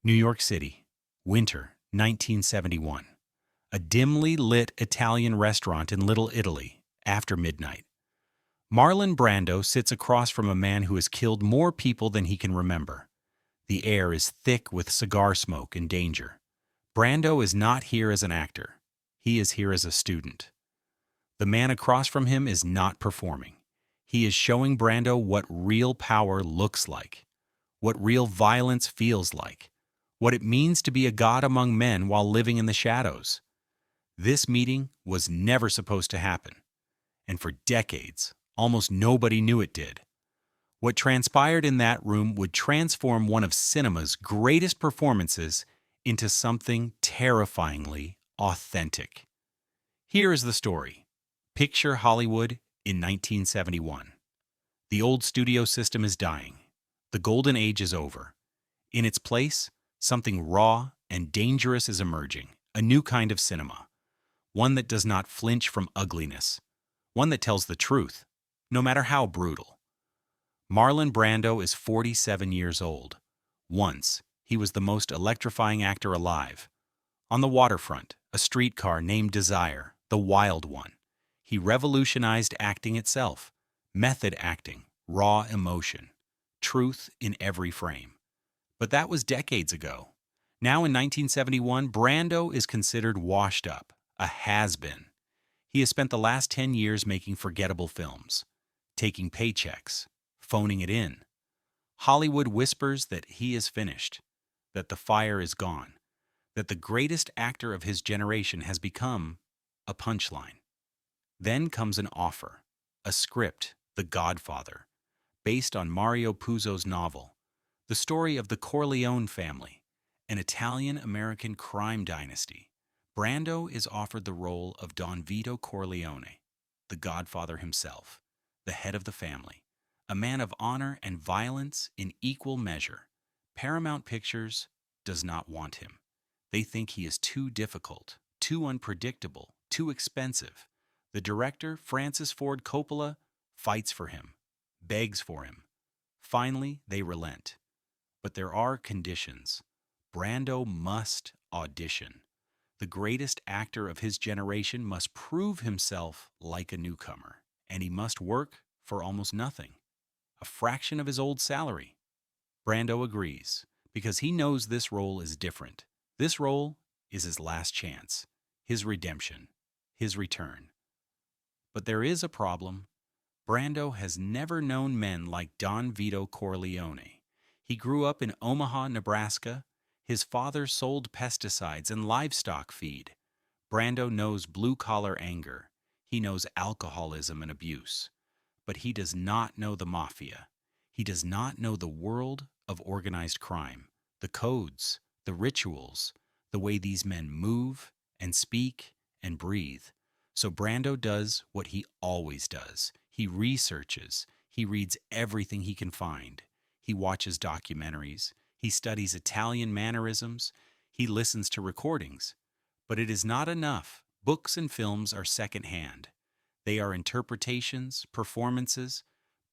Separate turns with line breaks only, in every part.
New York City, winter, 1971. A dimly lit Italian restaurant in Little Italy, after midnight. Marlon Brando sits across from a man who has killed more people than he can remember. The air is thick with cigar smoke and danger. Brando is not here as an actor. He is here as a student. The man across from him is not performing. He is showing Brando what real power looks like, what real violence feels like, what it means to be a god among men while living in the shadows. This meeting was never supposed to happen, and for decades, almost nobody knew it did. What transpired in that room would transform one of cinema's greatest performances into something terrifyingly authentic. Here is the story. Picture Hollywood in 1971. The old studio system is dying. The golden age is over. In its place, something raw and dangerous is emerging, a new kind of cinema. One that does not flinch from ugliness. One that tells the truth, no matter how brutal. Marlon Brando is 47 years old. Once, he was the most electrifying actor alive. On the waterfront, a streetcar named Desire, the Wild One. He revolutionized acting itself. Method acting, raw emotion, truth in every frame. But that was decades ago. Now in 1971, Brando is considered washed up, a has-been. He has spent the last 10 years making forgettable films, taking paychecks, phoning it in. Hollywood whispers that he is finished, that the fire is gone, that the greatest actor of his generation has become a punchline. Then comes an offer, a script, The Godfather, based on Mario Puzo's novel, the story of the Corleone family, an Italian-American crime dynasty. Brando is offered the role of Don Vito Corleone, the Godfather himself, the head of the family, a man of honor and violence in equal measure. Paramount Pictures does not want him. They think he is too difficult, too unpredictable, too expensive. The director, Francis Ford Coppola, fights for him, begs for him. Finally, they relent. But there are conditions. Brando must audition. The greatest actor of his generation must prove himself like a newcomer, and he must work for almost nothing, a fraction of his old salary. Brando agrees, because he knows this role is different. This role is his last chance, his redemption, his return. But there is a problem. Brando has never known men like Don Vito Corleone. He grew up in Omaha, Nebraska. His father sold pesticides and livestock feed. Brando knows blue-collar anger. He knows alcoholism and abuse. But he does not know the Mafia. He does not know the world of organized crime, the codes, the rituals, the way these men move and speak and breathe. So Brando does what he always does. He researches. He reads everything he can find. He watches documentaries. He studies Italian mannerisms. He listens to recordings. But it is not enough. Books and films are secondhand. They are interpretations, performances.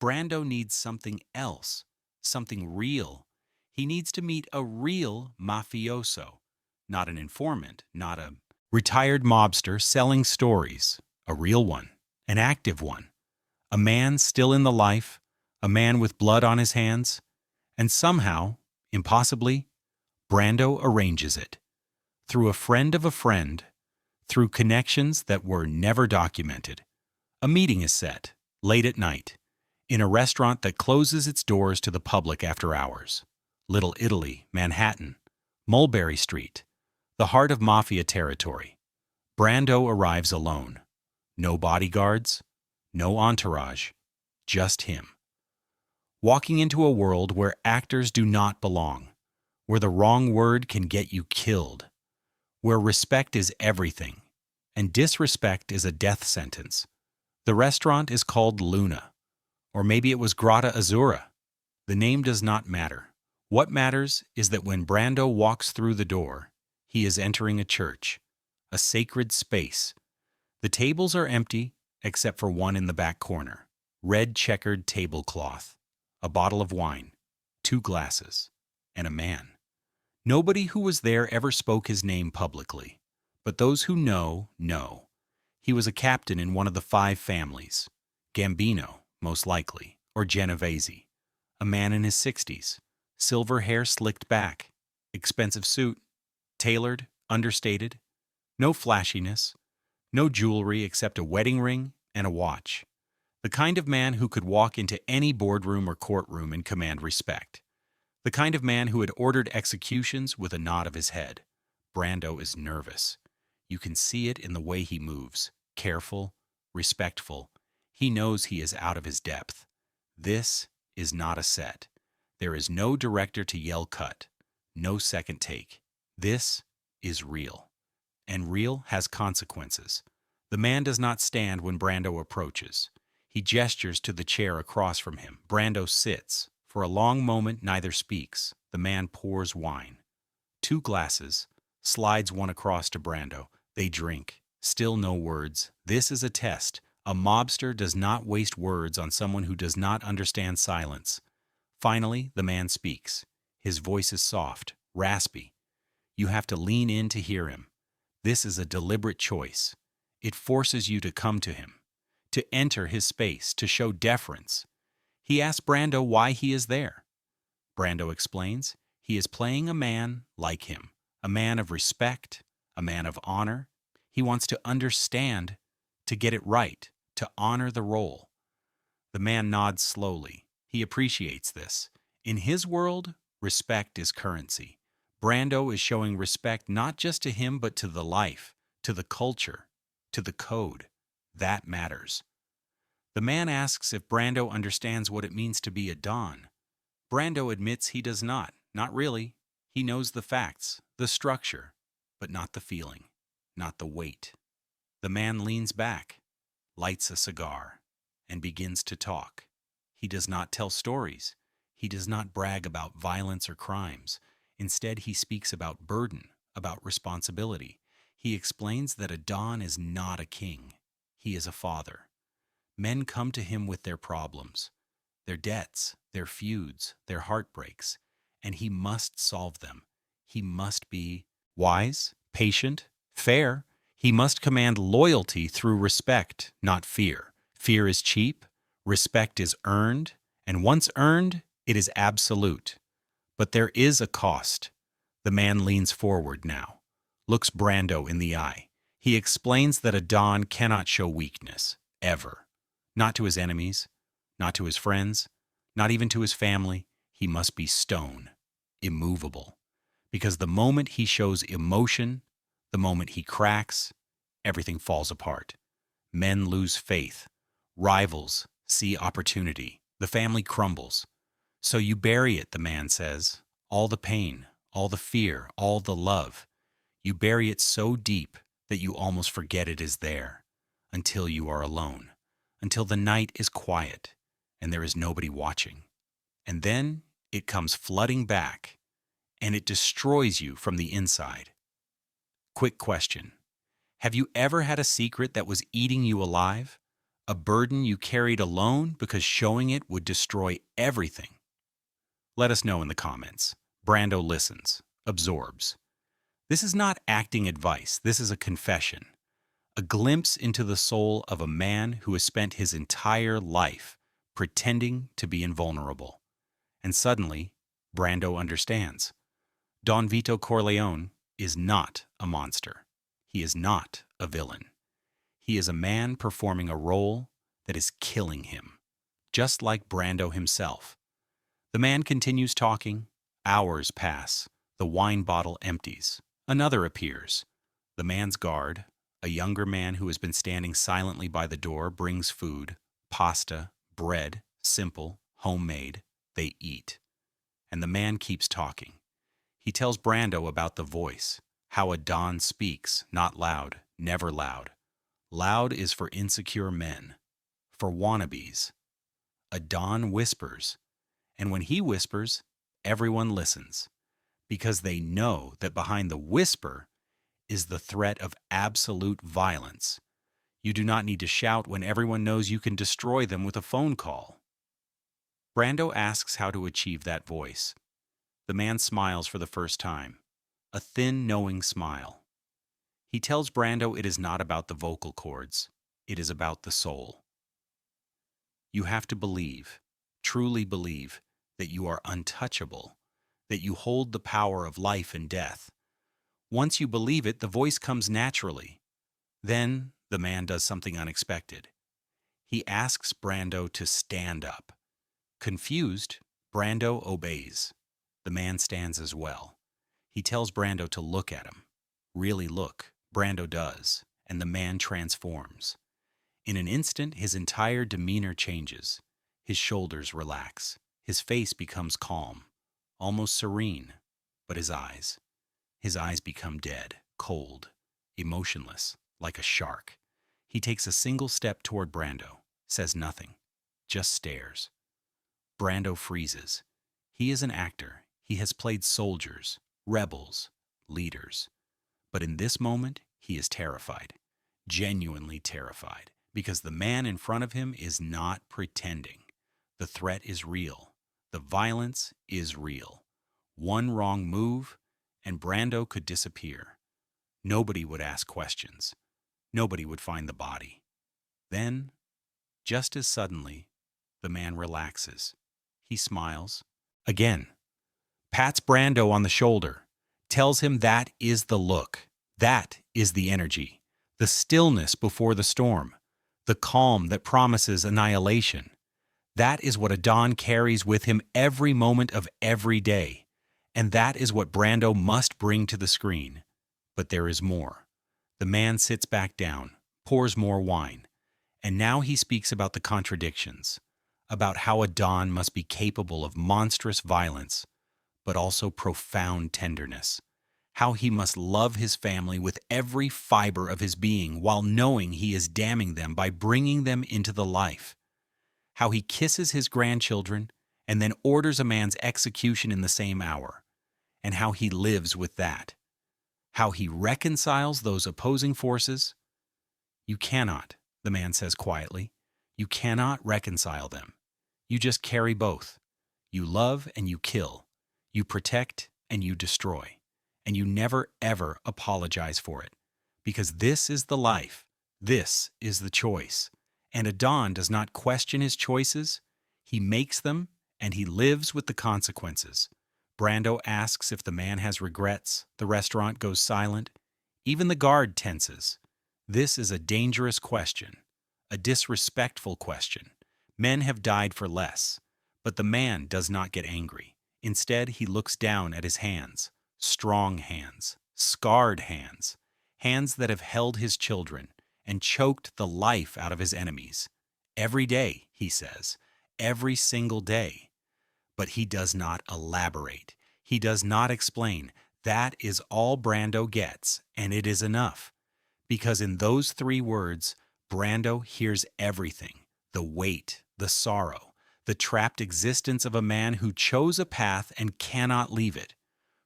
Brando needs something else, something real. He needs to meet a real mafioso, not an informant, not a retired mobster selling stories, a real one, an active one, a man still in the life, a man with blood on his hands. And somehow, impossibly, Brando arranges it. Through a friend of a friend, through connections that were never documented. A meeting is set, late at night, in a restaurant that closes its doors to the public after hours. Little Italy, Manhattan, Mulberry Street, the heart of Mafia territory. Brando arrives alone. No bodyguards, no entourage, just him. Walking into a world where actors do not belong, where the wrong word can get you killed, where respect is everything, and disrespect is a death sentence. The restaurant is called Luna, or maybe it was Grata Azzurra. The name does not matter. What matters is that when Brando walks through the door, he is entering a church, a sacred space. The tables are empty, except for one in the back corner. Red checkered tablecloth, a bottle of wine, 2 glasses, and a man. Nobody who was there ever spoke his name publicly, but those who know, know. He was a captain in one of the 5 families. Gambino, most likely, or Genovese. A man in his 60s, silver hair slicked back, expensive suit, tailored, understated, no flashiness, no jewelry except a wedding ring and a watch. The kind of man who could walk into any boardroom or courtroom and command respect. The kind of man who had ordered executions with a nod of his head. Brando is nervous. You can see it in the way he moves. Careful, respectful. He knows he is out of his depth. This is not a set. There is no director to yell cut. No second take. This is real. And real has consequences. The man does not stand when Brando approaches. He gestures to the chair across from him. Brando sits. For a long moment, neither speaks. The man pours wine. 2 glasses, slides one across to Brando. They drink. Still no words. This is a test. A mobster does not waste words on someone who does not understand silence. Finally, the man speaks. His voice is soft, raspy. You have to lean in to hear him. This is a deliberate choice. It forces you to come to him, to enter his space, to show deference. He asks Brando why he is there. Brando explains he is playing a man like him, a man of respect, a man of honor. He wants to understand, to get it right, to honor the role. The man nods slowly. He appreciates this. In his world, respect is currency. Brando is showing respect not just to him but to the life, to the culture, to the code. That matters. The man asks if Brando understands what it means to be a Don. Brando admits he does not really. He knows the facts, the structure, but not the feeling, not the weight. The man leans back, lights a cigar, and begins to talk. He does not tell stories. He does not brag about violence or crimes. Instead, he speaks about burden, about responsibility. He explains that a Don is not a king. He is a father. Men come to him with their problems, their debts, their feuds, their heartbreaks, and he must solve them. He must be wise, patient, fair. He must command loyalty through respect, not fear. Fear is cheap, respect is earned, and once earned, it is absolute. But there is a cost. The man leans forward now, looks Brando in the eye. He explains that a Don cannot show weakness, ever. Not to his enemies, not to his friends, not even to his family. He must be stone, immovable. Because the moment he shows emotion, the moment he cracks, everything falls apart. Men lose faith. Rivals see opportunity. The family crumbles. So you bury it, the man says. All the pain, all the fear, all the love. You bury it so deep that you almost forget it is there, until you are alone, until the night is quiet and there is nobody watching. And then it comes flooding back, and it destroys you from the inside. Quick question. Have you ever had a secret that was eating you alive? A burden you carried alone because showing it would destroy everything? Let us know in the comments. Brando listens, absorbs. This is not acting advice. This is a confession. A glimpse into the soul of a man who has spent his entire life pretending to be invulnerable. And suddenly, Brando understands. Don Vito Corleone is not a monster. He is not a villain. He is a man performing a role that is killing him, just like Brando himself. The man continues talking. Hours pass. The wine bottle empties. Another appears. The man's guard, a younger man who has been standing silently by the door, brings food, pasta, bread, simple, homemade. They eat. And the man keeps talking. He tells Brando about the voice, how a Don speaks, not loud, never loud. Loud is for insecure men, for wannabes. A Don whispers, and when he whispers, everyone listens, because they know that behind the whisper is the threat of absolute violence. You do not need to shout when everyone knows you can destroy them with a phone call. Brando asks how to achieve that voice. The man smiles for the first time. a thin, knowing smile. He tells Brando it is not about the vocal cords, it is about the soul. You have to believe, truly believe, that you are untouchable, that you hold the power of life and death. Once you believe it, the voice comes naturally. Then the man does something unexpected. He asks Brando to stand up. Confused, Brando obeys. The man stands as well. He tells Brando to look at him. Really look. Brando does, and the man transforms. In an instant, his entire demeanor changes. His shoulders relax. His face becomes calm, almost serene. But his eyes become dead, cold, emotionless, like a shark. He takes a single step toward Brando, says nothing, just stares. Brando freezes. He is an actor. He has played soldiers, rebels, leaders. But in this moment, he is terrified, genuinely terrified, because the man in front of him is not pretending. The threat is real. The violence is real. One wrong move, and Brando could disappear. Nobody would ask questions. Nobody would find the body. Then, just as suddenly, the man relaxes. He smiles. Again, pats Brando on the shoulder, tells him that is the look, that is the energy, the stillness before the storm, the calm that promises annihilation. That is what a Don carries with him every moment of every day, and that is what Brando must bring to the screen. But there is more. The man sits back down, pours more wine, and now he speaks about the contradictions, about how a Don must be capable of monstrous violence, but also profound tenderness, how he must love his family with every fiber of his being while knowing he is damning them by bringing them into the life, how he kisses his grandchildren and then orders a man's execution in the same hour, and how he lives with that, how he reconciles those opposing forces. You cannot, the man says quietly, you cannot reconcile them. You just carry both. You love and you kill. You protect and you destroy. And you never ever apologize for it. Because this is the life. This is the choice. And a Don does not question his choices. He makes them and he lives with the consequences. Brando asks if the man has regrets. The restaurant goes silent. Even the guard tenses. This is a dangerous question. A disrespectful question. Men have died for less. But the man does not get angry. Instead, he looks down at his hands. Strong hands. Scarred hands. Hands that have held his children and choked the life out of his enemies. Every day, he says. Every single day. But he does not elaborate. He does not explain. That is all Brando gets, and it is enough. Because in those 3 words, Brando hears everything. The weight, the sorrow, the trapped existence of a man who chose a path and cannot leave it,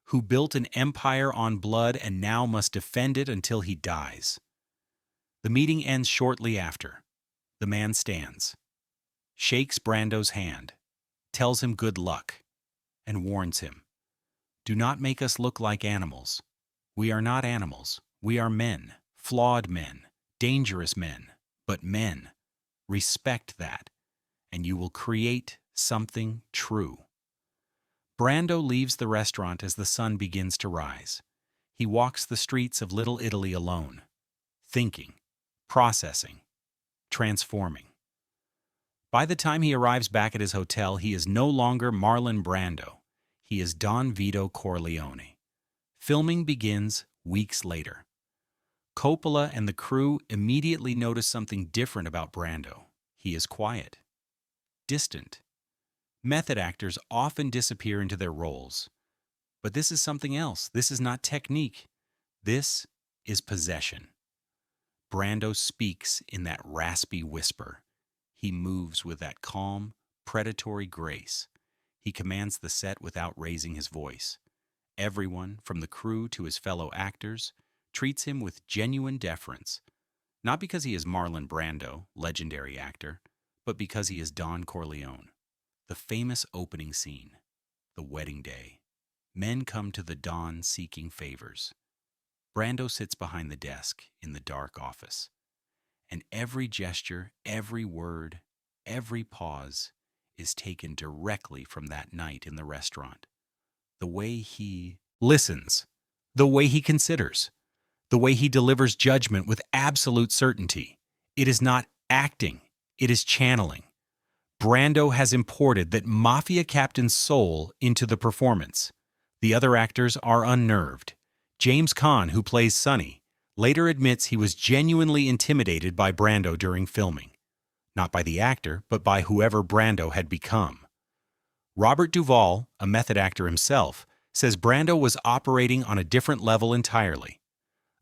who built an empire on blood and now must defend it until he dies. The meeting ends shortly after. The man stands, shakes Brando's hand, tells him good luck, and warns him, "Do not make us look like animals. We are not animals. We are men, flawed men, dangerous men, but men. Respect that, and you will create something true." Brando leaves the restaurant as the sun begins to rise. He walks the streets of Little Italy alone, thinking, processing, transforming. By the time he arrives back at his hotel, he is no longer Marlon Brando. He is Don Vito Corleone. Filming begins weeks later. Coppola and the crew immediately notice something different about Brando. He is quiet, distant. Method actors often disappear into their roles. But this is something else. This is not technique. This is possession. Brando speaks in that raspy whisper. He moves with that calm, predatory grace. He commands the set without raising his voice. Everyone, from the crew to his fellow actors, treats him with genuine deference. Not because he is Marlon Brando, legendary actor, but because he is Don Corleone. The famous opening scene, the wedding day. Men come to the Don seeking favors. Brando sits behind the desk in the dark office, and every gesture, every word, every pause is taken directly from that night in the restaurant. The way he listens, the way he considers, the way he delivers judgment with absolute certainty. It is not acting, it is channeling. Brando has imported that mafia captain's soul into the performance. The other actors are unnerved. James Caan, who plays Sonny, later admits he was genuinely intimidated by Brando during filming. Not by the actor, but by whoever Brando had become. Robert Duvall, a method actor himself, says Brando was operating on a different level entirely.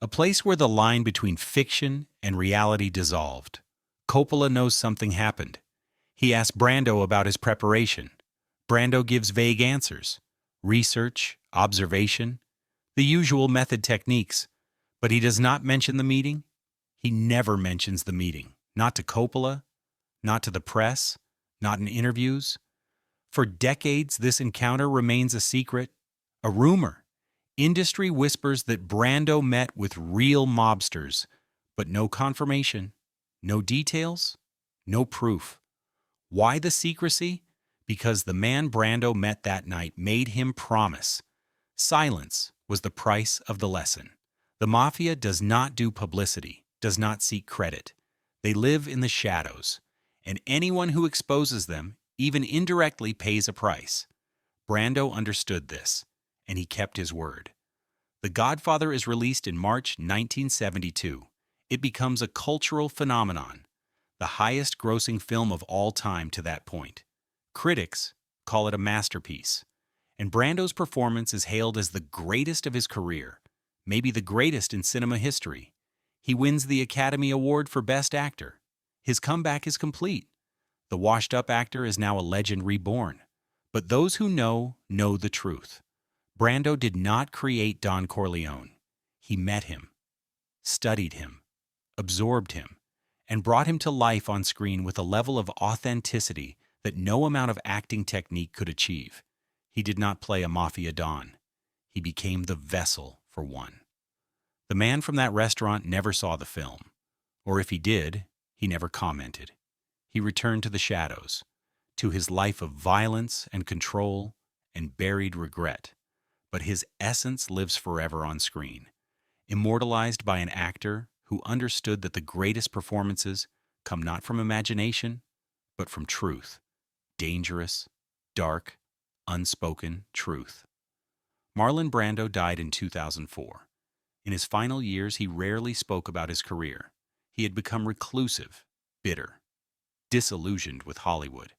A place where the line between fiction and reality dissolved. Coppola knows something happened. He asks Brando about his preparation. Brando gives vague answers. Research, observation, the usual method techniques. But he does not mention the meeting. He never mentions the meeting. Not to Coppola, not to the press, not in interviews. For decades, this encounter remains a secret, a rumor. Industry whispers that Brando met with real mobsters, but no confirmation, no details, no proof. Why the secrecy? Because the man Brando met that night made him promise. Silence was the price of the lesson. The Mafia does not do publicity, does not seek credit. They live in the shadows, and anyone who exposes them, even indirectly, pays a price. Brando understood this, and he kept his word. The Godfather is released in March 1972. It becomes a cultural phenomenon, the highest-grossing film of all time to that point. Critics call it a masterpiece, and Brando's performance is hailed as the greatest of his career, maybe the greatest in cinema history. He wins the Academy Award for Best Actor. His comeback is complete. The washed-up actor is now a legend reborn. But those who know the truth. Brando did not create Don Corleone. He met him, studied him, absorbed him, and brought him to life on screen with a level of authenticity that no amount of acting technique could achieve. He did not play a mafia don. He became the vessel for one. The man from that restaurant never saw the film. Or if he did, he never commented. He returned to the shadows, to his life of violence and control and buried regret. But his essence lives forever on screen, immortalized by an actor who understood that the greatest performances come not from imagination, but from truth. Dangerous, dark, unspoken truth. Marlon Brando died in 2004. In his final years, he rarely spoke about his career. He had become reclusive, bitter, disillusioned with Hollywood.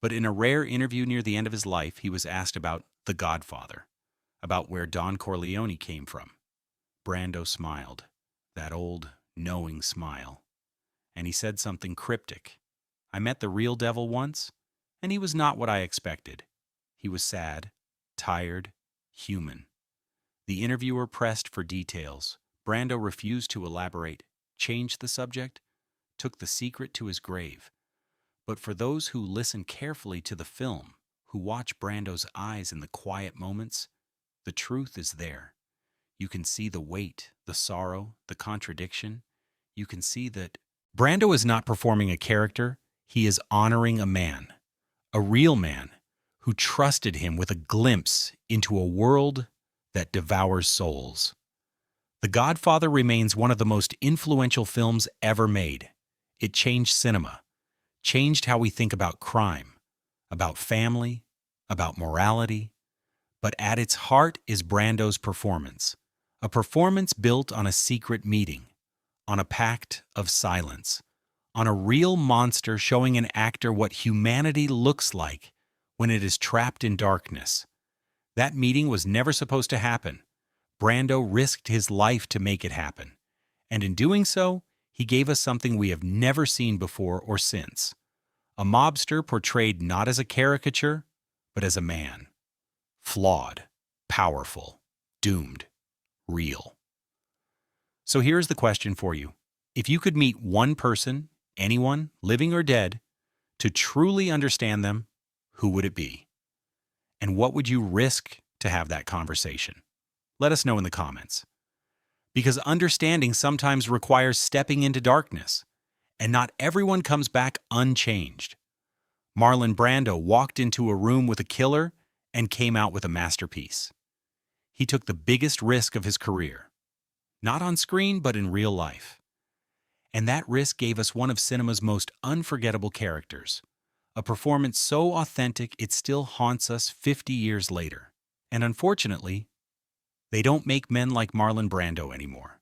But in a rare interview near the end of his life, he was asked about The Godfather, about where Don Corleone came from. Brando smiled, that old, knowing smile. And he said something cryptic. I met the real devil once, and he was not what I expected. He was sad, tired, human. The interviewer pressed for details. Brando refused to elaborate, changed the subject, took the secret to his grave. But for those who listen carefully to the film, who watch Brando's eyes in the quiet moments, the truth is there. You can see the weight, the sorrow, the contradiction. You can see that Brando is not performing a character, he is honoring a man, a real man, who trusted him with a glimpse into a world that devours souls. The Godfather remains one of the most influential films ever made. It changed cinema, changed how we think about crime, about family, about morality. But at its heart is Brando's performance, a performance built on a secret meeting, on a pact of silence, on a real monster showing an actor what humanity looks like when it is trapped in darkness. That meeting was never supposed to happen. Brando risked his life to make it happen. And in doing so, he gave us something we have never seen before or since. A mobster portrayed not as a caricature, but as a man. Flawed, powerful, doomed, real. So here's the question for you. If you could meet one person, anyone, living or dead, to truly understand them, who would it be? And what would you risk to have that conversation? Let us know in the comments. Because understanding sometimes requires stepping into darkness, and not everyone comes back unchanged. Marlon Brando walked into a room with a killer and came out with a masterpiece. He took the biggest risk of his career, not on screen but in real life. And that risk gave us one of cinema's most unforgettable characters, a performance so authentic it still haunts us 50 years later. And unfortunately, they don't make men like Marlon Brando anymore.